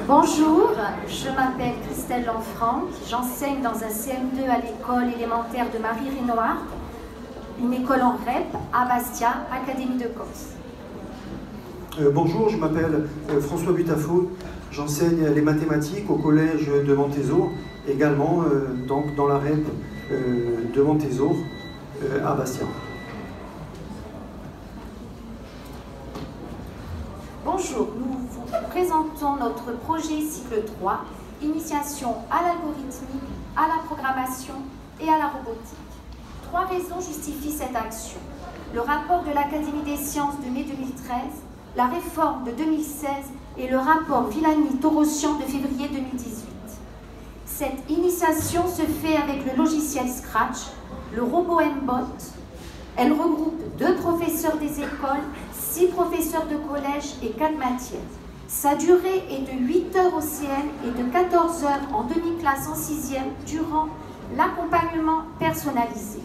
Bonjour, je m'appelle Christelle Lanfranc, j'enseigne dans un CM2 à l'école élémentaire de Marie Renoir, une école en REP à Bastia, Académie de Corse. Bonjour, je m'appelle François Butafo, j'enseigne les mathématiques au collège de Montésor, également donc dans la REP de Montésor à Bastia. Bonjour, nous vous présentons notre projet cycle 3, initiation à l'algorithmie, à la programmation et à la robotique. 3 raisons justifient cette action. Le rapport de l'Académie des sciences de mai 2013, la réforme de 2016 et le rapport Villani-Torossian de février 2018. Cette initiation se fait avec le logiciel Scratch, le robot MBOT. Elle regroupe 2 professeurs des écoles, 6 professeurs de collège et 4 matières. Sa durée est de 8 heures au CM et de 14 heures en demi-classe en 6e durant l'accompagnement personnalisé.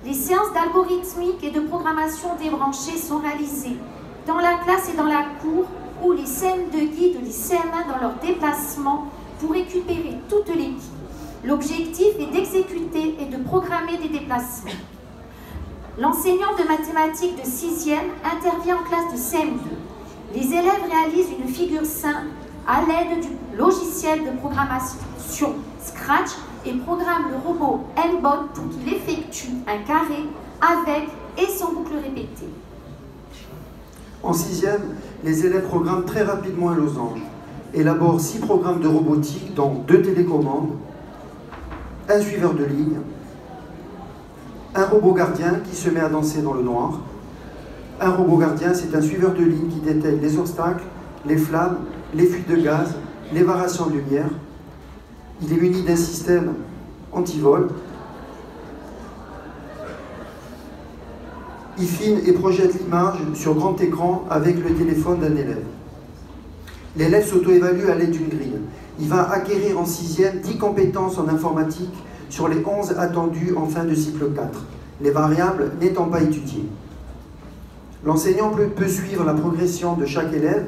Les séances d'algorithmique et de programmation débranchée sont réalisées dans la classe et dans la cour où les CM2 guident les CM1 dans leur déplacement pour récupérer toute l'équipe. L'objectif est d'exécuter et de programmer des déplacements. L'enseignant de mathématiques de 6e intervient en classe de CM2. Les élèves réalisent une figure simple à l'aide du logiciel de programmation Scratch et programment le robot MBOT pour qu'il effectue un carré avec et sans boucle répétée. En 6e, les élèves programment très rapidement un losange, élaborent 6 programmes de robotique dont 2 télécommandes, un suiveur de ligne, un robot gardien qui se met à danser dans le noir. Un robot gardien, c'est un suiveur de ligne qui détecte les obstacles, les flammes, les fuites de gaz, les variations de lumière. Il est muni d'un système anti-vol. Il filme et projette l'image sur grand écran avec le téléphone d'un élève. L'élève s'auto-évalue à l'aide d'une grille. Il va acquérir en 6e 10 compétences en informatique sur les 11 attendues en fin de cycle 4, les variables n'étant pas étudiées. L'enseignant peut suivre la progression de chaque élève.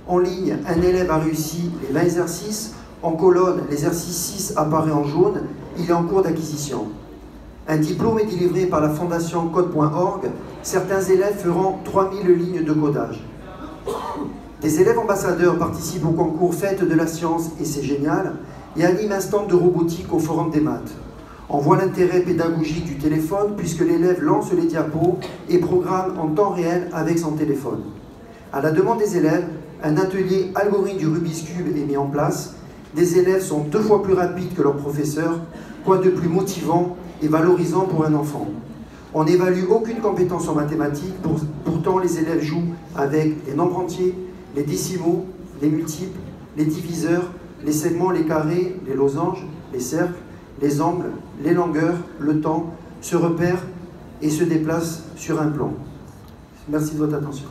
En ligne, un élève a réussi les 20 exercices. En colonne, l'exercice 6 apparaît en jaune. Il est en cours d'acquisition. Un diplôme est délivré par la fondation code.org. Certains élèves feront 3000 lignes de codage. Des élèves ambassadeurs participent au concours Fête de la science, et c'est génial, et animent un stand de robotique au Forum des maths. On voit l'intérêt pédagogique du téléphone puisque l'élève lance les diapos et programme en temps réel avec son téléphone. À la demande des élèves, un atelier algorithme du Rubik's Cube est mis en place. Des élèves sont 2 fois plus rapides que leurs professeurs, quoi de plus motivant et valorisant pour un enfant. On n'évalue aucune compétence en mathématiques, pourtant les élèves jouent avec les nombres entiers, les décimaux, les multiples, les diviseurs, les segments, les carrés, les losanges, les cercles, les angles, les longueurs, le temps, se repèrent et se déplacent sur un plan. Merci de votre attention.